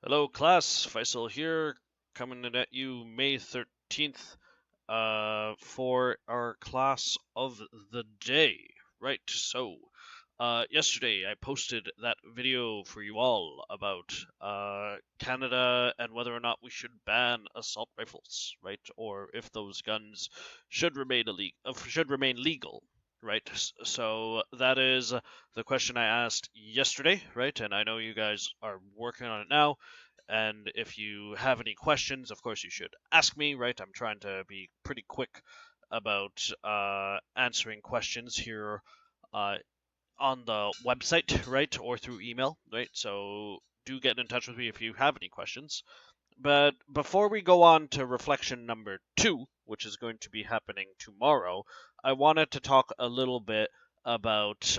Hello, class. Faisal here, coming in at you May 13th for our class of the day. Right, so yesterday I posted that video for you all about Canada and whether or not we should ban assault rifles, right? Or if those guns should remain legal, right? So that is the question I asked yesterday, right? And I know you guys are working on it now. And if you have any questions, of course, you should ask me, right? I'm trying to be pretty quick about answering questions here uh, on the website, right? Or through email, right? So do get in touch with me if you have any questions. But before we go on to reflection number 2, which is going to be happening tomorrow, I wanted to talk a little bit about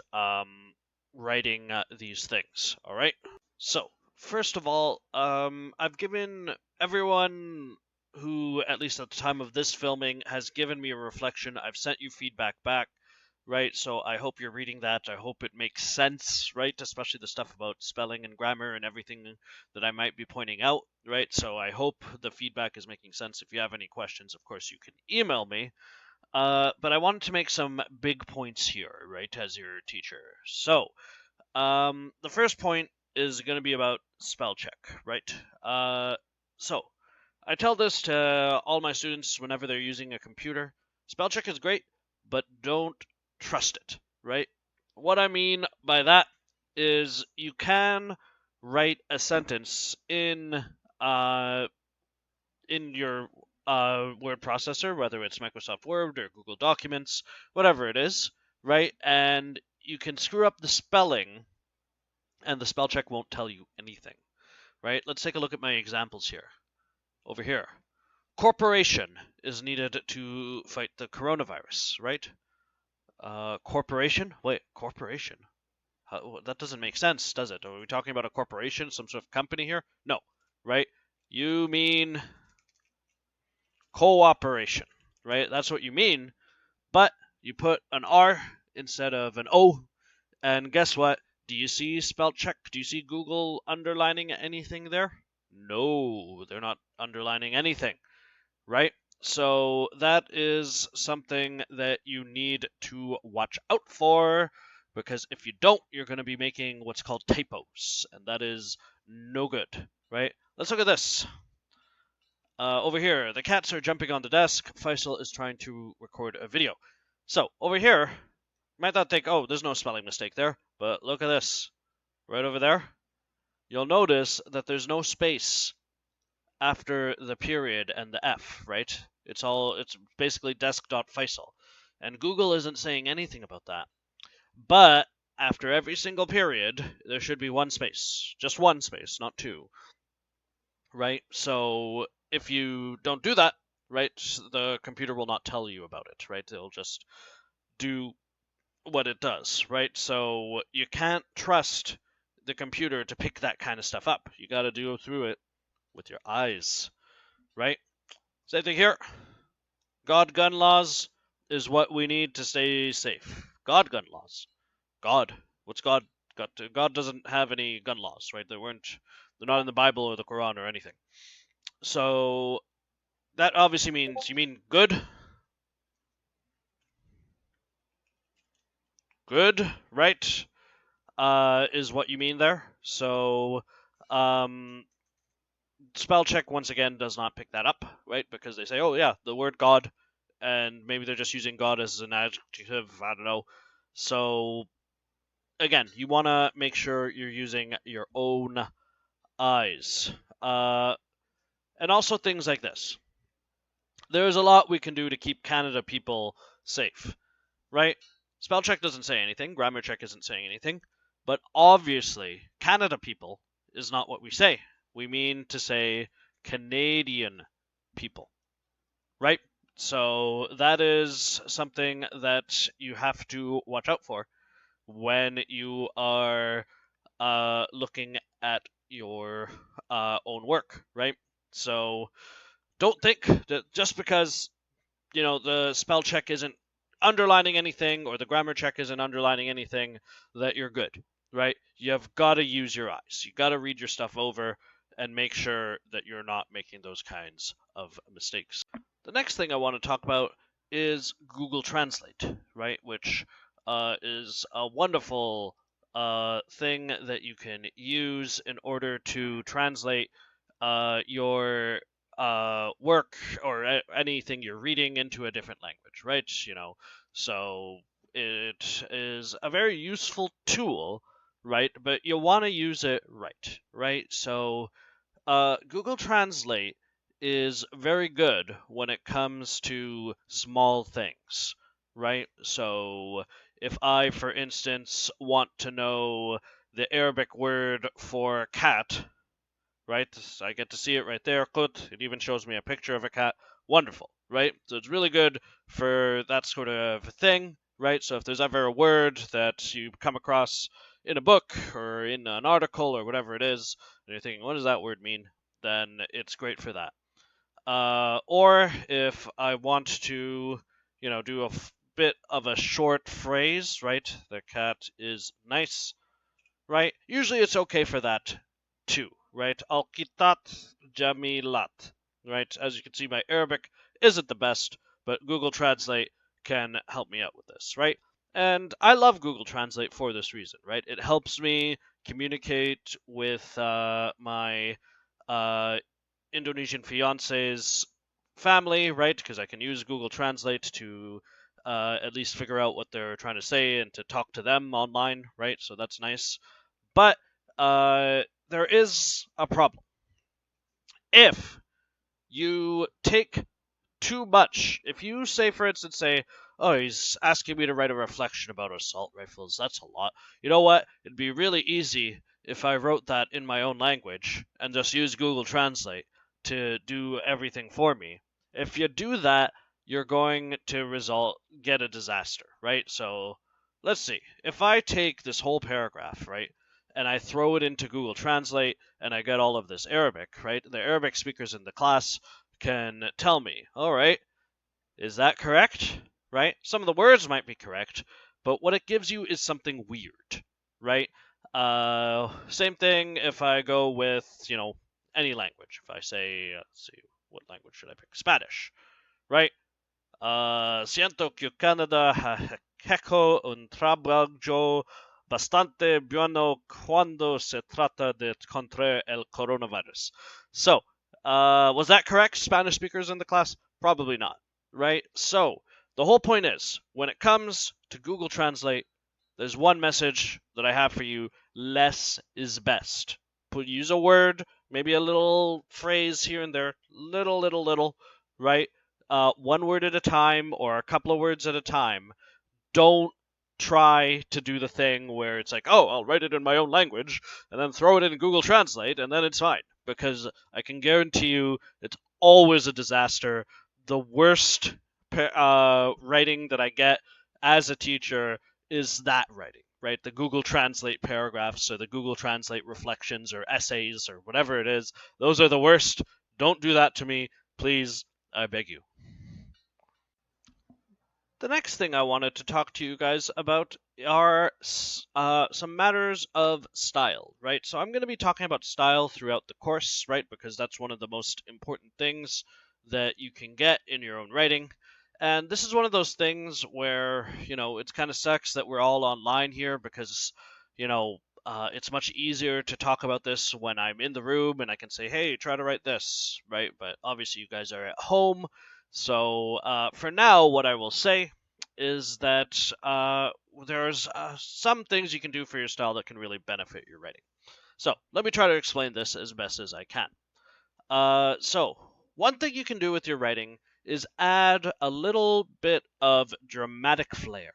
writing these things, all right? So, first of all, I've given everyone who, at least at the time of this filming, has given me a reflection. I've sent you feedback back, right? So I hope you're reading that. I hope it makes sense, right? Especially the stuff about spelling and grammar and everything that I might be pointing out, right? So I hope the feedback is making sense. If you have any questions, of course, you can email me. But I wanted to make some big points here, right, as your teacher. So, the first point is going to be about spell check, right? So I tell this to all my students whenever they're using a computer. Spell check is great, but don't trust it, right? What I mean by that is you can write a sentence in your word processor, whether it's Microsoft Word or Google Documents, whatever it is, right? And you can screw up the spelling and the spell check won't tell you anything, right? Let's take a look at my examples here. Over here, corporation is needed to fight the coronavirus, right? Corporation? Wait, corporation? That doesn't make sense, does it? Are we talking about a corporation, some sort of company here? No, right? You mean cooperation, right? That's what you mean, but you put an R instead of an O, and guess what? Do you see spell check? Do you see Google underlining anything there? No, they're not underlining anything, right? So that is something that you need to watch out for, because if you don't, you're going to be making what's called typos, and that is no good, right? Let's look at this. Over here, the cats are jumping on the desk. Faisal is trying to record a video. So over here, you might not think, oh, there's no spelling mistake there, but look at this. Right over there, you'll notice that there's no space after the period and the F, right? It's basically desk.faisal. And Google isn't saying anything about that. But after every single period, there should be one space. Just one space, not two. Right? So if you don't do that, right, the computer will not tell you about it, right? It'll just do what it does, right? So you can't trust the computer to pick that kind of stuff up. You got to go through it with your eyes, right? Same thing here. God gun laws is what we need to stay safe. God gun laws. God. What's God got to? God doesn't have any gun laws, right? They're not in the Bible or the Quran or anything. So that obviously means you mean good. Good, right? Is what you mean there. So spell check once again does not pick that up, right? Because they say, oh yeah, the word God, and maybe they're just using God as an adjective. I don't know. So again, you want to make sure you're using your own eyes, and also things like this. There's a lot we can do to keep Canada people safe, right? Spell check doesn't say anything. Grammar check isn't saying anything. But obviously, Canada people is not what we say. We mean to say Canadian people, right? So that is something that you have to watch out for when you are looking at your own work, right? So don't think that just because the spell check isn't underlining anything or the grammar check isn't underlining anything that you're good, right? You've got to use your eyes. You got to read your stuff over and make sure that you're not making those kinds of mistakes. The next thing I want to talk about is Google Translate, right? Which is a wonderful thing that you can use in order to translate your work or anything you're reading into a different language, right? So it is a very useful tool, right? But you want to use it right, right? So Google Translate is very good when it comes to small things, right? So if I, for instance, want to know the Arabic word for cat, right? I get to see it right there. Good. It even shows me a picture of a cat. Wonderful, right? So it's really good for that sort of thing, right? So if there's ever a word that you come across in a book or in an article or whatever it is, and you're thinking, what does that word mean? Then it's great for that. Or if I want to, do a bit of a short phrase, right? The cat is nice, right? Usually it's okay for that too, right? Al-Kitat Jamilat, right? As you can see, my Arabic isn't the best, but Google Translate can help me out with this, right? And I love Google Translate for this reason, right? It helps me communicate with my uh, Indonesian fiance's family, right? Because I can use Google Translate to at least figure out what they're trying to say and to talk to them online, right? So that's nice. But there is a problem. If you take too much, if you say, for instance, oh, he's asking me to write a reflection about assault rifles, that's a lot. You know what? It'd be really easy if I wrote that in my own language and just use Google Translate to do everything for me. If you do that, you're going to get a disaster, right? So let's see. If I take this whole paragraph, right, and I throw it into Google Translate and I get all of this Arabic, right? The Arabic speakers in the class can tell me, all right, is that correct? Right? Some of the words might be correct, but what it gives you is something weird, right? Same thing if I go with, any language. If I say, let's see, what language should I pick? Spanish, right? Siento que Canada ha hecho un trabajo bastante bueno cuando se trata de contra el coronavirus. So, was that correct, Spanish speakers in the class? Probably not, right? So, the whole point is, when it comes to Google Translate, there's one message that I have for you: less is best. Use a word, maybe a little phrase here and there, little, right? One word at a time or a couple of words at a time. Don't try to do the thing where it's like, oh, I'll write it in my own language and then throw it in Google Translate and then it's fine. Because I can guarantee you it's always a disaster. The worst writing that I get as a teacher is that writing, right? The Google Translate paragraphs or the Google Translate reflections or essays or whatever it is. Those are the worst. Don't do that to me, please. I beg you. The next thing I wanted to talk to you guys about are some matters of style, right? So I'm going to be talking about style throughout the course, right? Because that's one of the most important things that you can get in your own writing. And this is one of those things where, it kind of sucks that we're all online here because, it's much easier to talk about this when I'm in the room and I can say, hey, try to write this, right? But obviously you guys are at home. So for now, what I will say is that there's some things you can do for your style that can really benefit your writing. So let me try to explain this as best as I can. So one thing you can do with your writing is add a little bit of dramatic flair,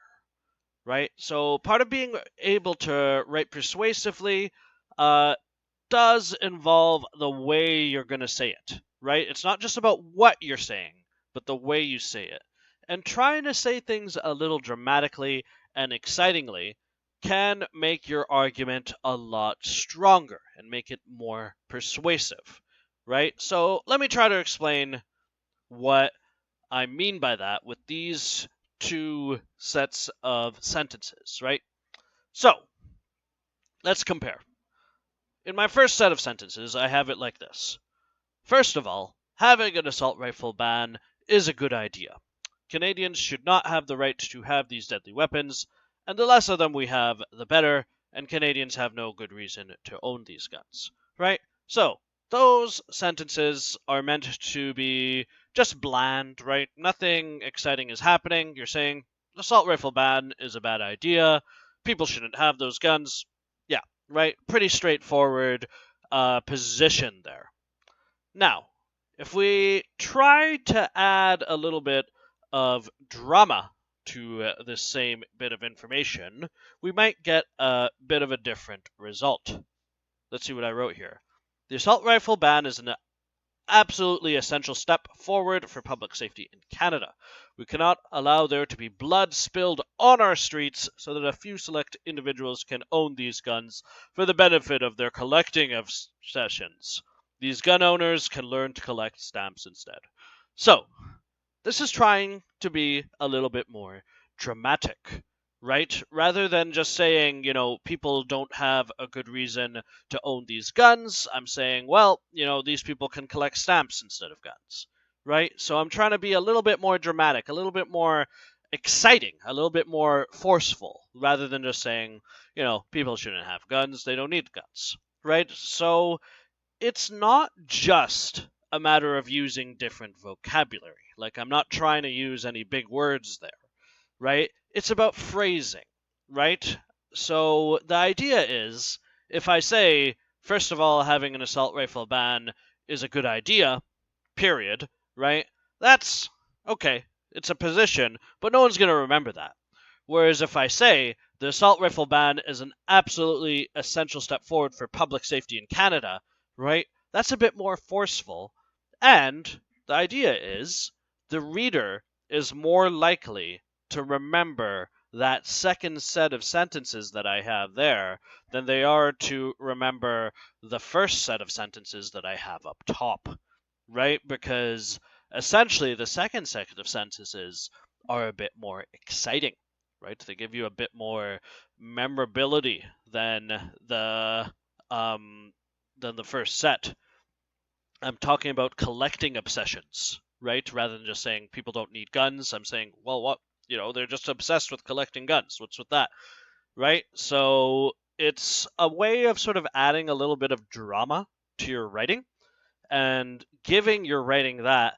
right? So part of being able to write persuasively does involve the way you're going to say it, right? It's not just about what you're saying, but the way you say it. And trying to say things a little dramatically and excitingly can make your argument a lot stronger and make it more persuasive, right? So let me try to explain what I mean by that with these two sets of sentences, right? So let's compare. in my first set of sentences, I have it like this. First of all, having an assault rifle ban is a good idea. Canadians should not have the right to have these deadly weapons, and the less of them we have, the better, and Canadians have no good reason to own these guns. Right? So, those sentences are meant to be just bland, right? Nothing exciting is happening. You're saying assault rifle ban is a bad idea. People shouldn't have those guns. Yeah, right? Pretty straightforward position there. Now, if we try to add a little bit of drama to this same bit of information, we might get a bit of a different result. Let's see what I wrote here. The assault rifle ban is an absolutely essential step forward for public safety in Canada. We cannot allow there to be blood spilled on our streets so that a few select individuals can own these guns for the benefit of their collecting obsessions. These gun owners can learn to collect stamps instead. So, this is trying to be a little bit more dramatic, right? Rather than just saying, people don't have a good reason to own these guns, I'm saying, well, these people can collect stamps instead of guns, right? So I'm trying to be a little bit more dramatic, a little bit more exciting, a little bit more forceful, rather than just saying, people shouldn't have guns, they don't need guns, right? So it's not just a matter of using different vocabulary. Like, I'm not trying to use any big words there, right? It's about phrasing, right? So the idea is if I say, first of all, having an assault rifle ban is a good idea, period, right? That's okay. It's a position, but no one's going to remember that. Whereas if I say the assault rifle ban is an absolutely essential step forward for public safety in Canada, right? That's a bit more forceful. And the idea is the reader is more likely to remember that second set of sentences that I have there than they are to remember the first set of sentences that I have up top, right? Because essentially the second set of sentences are a bit more exciting, right? They give you a bit more memorability um than the first set. I'm talking about collecting obsessions, right? Rather than just saying people don't need guns, I'm saying, well, what? They're just obsessed with collecting guns. What's with that, right? So it's a way of sort of adding a little bit of drama to your writing and giving your writing that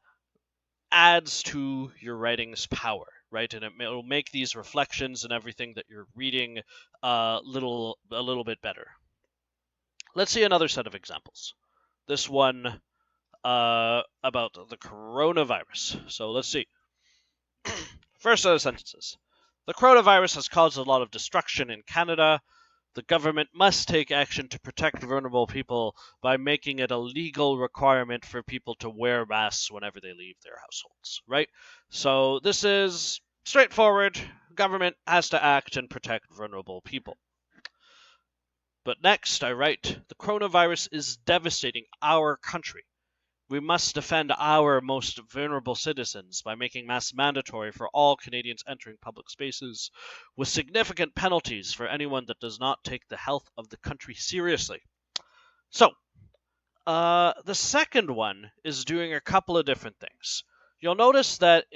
adds to your writing's power, right? And it'll make these reflections and everything that you're reading a little bit better. Let's see another set of examples. This one about the coronavirus. So let's see. First set of sentences. The coronavirus has caused a lot of destruction in Canada. The government must take action to protect vulnerable people by making it a legal requirement for people to wear masks whenever they leave their households, right? So this is straightforward. Government has to act and protect vulnerable people. But next, I write, the coronavirus is devastating our country. We must defend our most vulnerable citizens by making masks mandatory for all Canadians entering public spaces, with significant penalties for anyone that does not take the health of the country seriously. So, the second one is doing a couple of different things. You'll notice that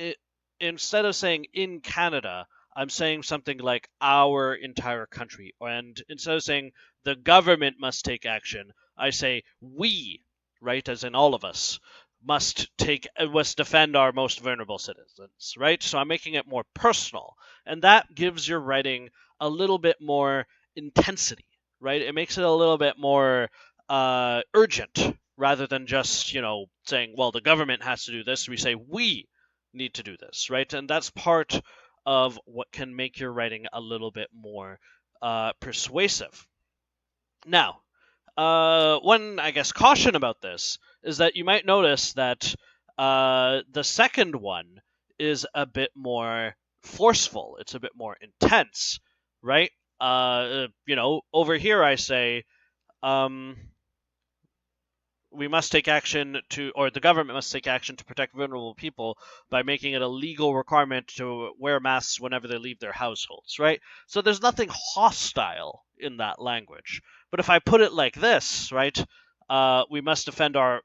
instead of saying in Canada, I'm saying something like our entire country. And instead of saying the government must take action, I say we, right, as in all of us, must defend our most vulnerable citizens, right? So I'm making it more personal, and that gives your writing a little bit more intensity, right? It makes it a little bit more urgent rather than just saying, well, the government has to do this. We say we need to do this, right? And that's part of what can make your writing a little bit more persuasive. Now, one, I guess, caution about this is that you might notice that the second one is a bit more forceful. It's a bit more intense, right? Over here I say, we must take action or the government must take action to protect vulnerable people by making it a legal requirement to wear masks whenever they leave their households, right? So there's nothing hostile in that language. But if I put it like this, right, we must defend our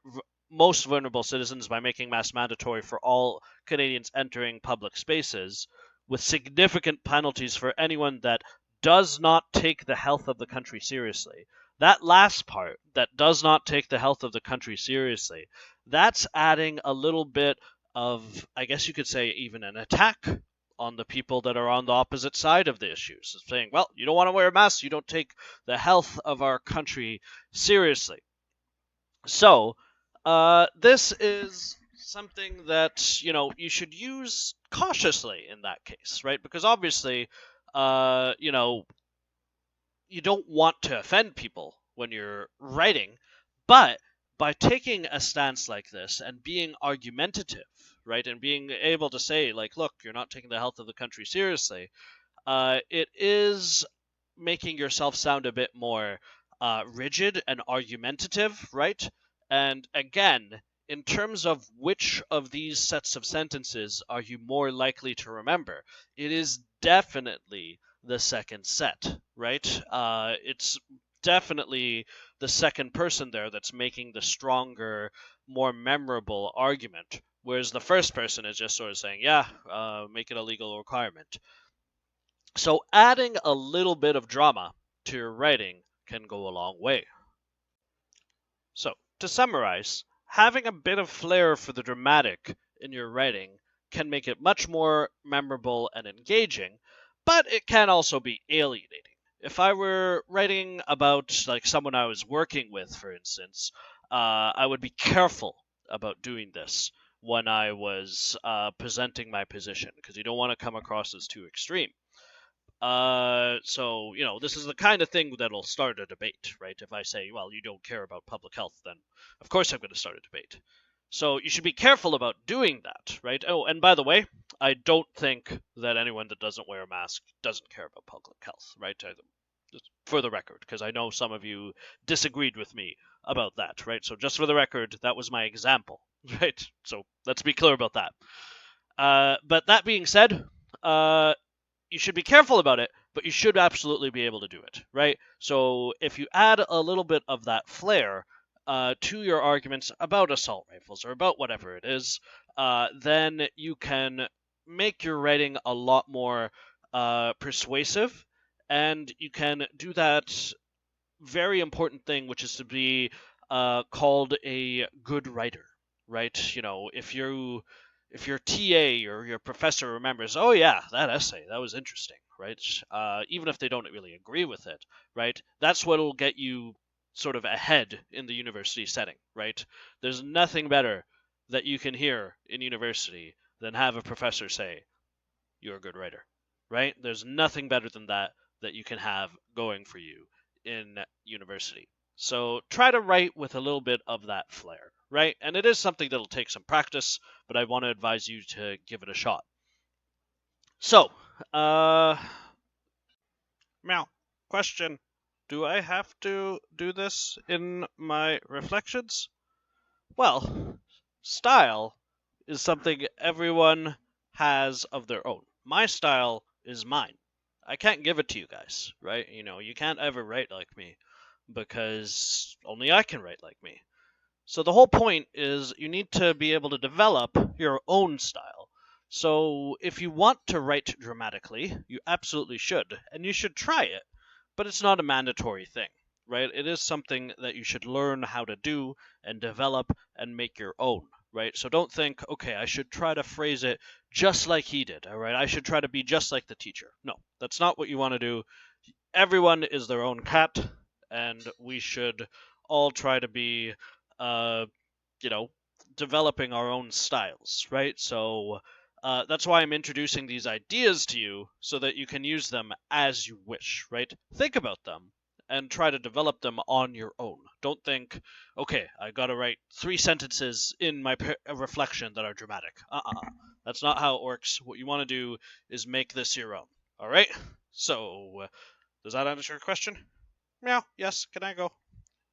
most vulnerable citizens by making masks mandatory for all Canadians entering public spaces, with significant penalties for anyone that does not take the health of the country seriously. That last part, that does not take the health of the country seriously, that's adding a little bit of, I guess you could say, even an attack on the people that are on the opposite side of the issues. It's saying, well, you don't want to wear a mask, you don't take the health of our country seriously. So, this is something that you should use cautiously in that case, right? Because obviously, you don't want to offend people when you're writing, but by taking a stance like this and being argumentative, right, and being able to say, like, look, you're not taking the health of the country seriously, it is making yourself sound a bit more rigid and argumentative, right? And again, in terms of which of these sets of sentences are you more likely to remember, it is definitely the second set, right? It's definitely the second person there that's making the stronger, more memorable argument, whereas the first person is just sort of saying, yeah, make it a legal requirement. So adding a little bit of drama to your writing can go a long way. So, to summarize, having a bit of flair for the dramatic in your writing can make it much more memorable and engaging, but it can also be alienating. If I were writing about like someone I was working with, for instance, I would be careful about doing this when I was presenting my position because you don't want to come across as too extreme. So, this is the kind of thing that'll start a debate, right? If I say, well, you don't care about public health, then of course I'm going to start a debate. So you should be careful about doing that, right? Oh, and by the way, I don't think that anyone that doesn't wear a mask doesn't care about public health, right? Just for the record, because I know some of you disagreed with me about that, right? So just for the record, that was my example, right? So let's be clear about that. But that being said, you should be careful about it, but you should absolutely be able to do it, right? So if you add a little bit of that flair to your arguments about assault rifles or about whatever it is, then you can make your writing a lot more persuasive, and you can do that very important thing, which is to be called a good writer, right? If your TA or your professor remembers, oh yeah, that essay, that was interesting, right? Even if they don't really agree with it, right? That's what'll get you sort of ahead in the university setting, right? There's nothing better that you can hear in university than have a professor say, you're a good writer, right? There's nothing better than that you can have going for you in university. So try to write with a little bit of that flair, right? And it is something that'll take some practice, but I want to advise you to give it a shot. So, meow, question. Do I have to do this in my reflections? Well, style is something everyone has of their own. My style is mine. I can't give it to you guys, right? You can't ever write like me because only I can write like me. So the whole point is you need to be able to develop your own style. So if you want to write dramatically, you absolutely should, and you should try it, but it's not a mandatory thing, right? It is something that you should learn how to do and develop and make your own, right? So don't think, okay, I should try to phrase it just like he did, all right? I should try to be just like the teacher. No, that's not what you want to do. Everyone is their own cat, and we should all try to be, uh, developing our own styles, right? So that's why I'm introducing these ideas to you so that you can use them as you wish, right? Think about them and try to develop them on your own. Don't think, okay, I gotta write 3 sentences in my reflection that are dramatic. That's not how it works. What you want to do is make this your own. All right? So, does that answer your question? Meow. Yes. Can I go?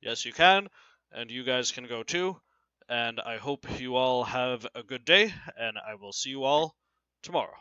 Yes, you can. And you guys can go too. And I hope you all have a good day, and I will see you all tomorrow.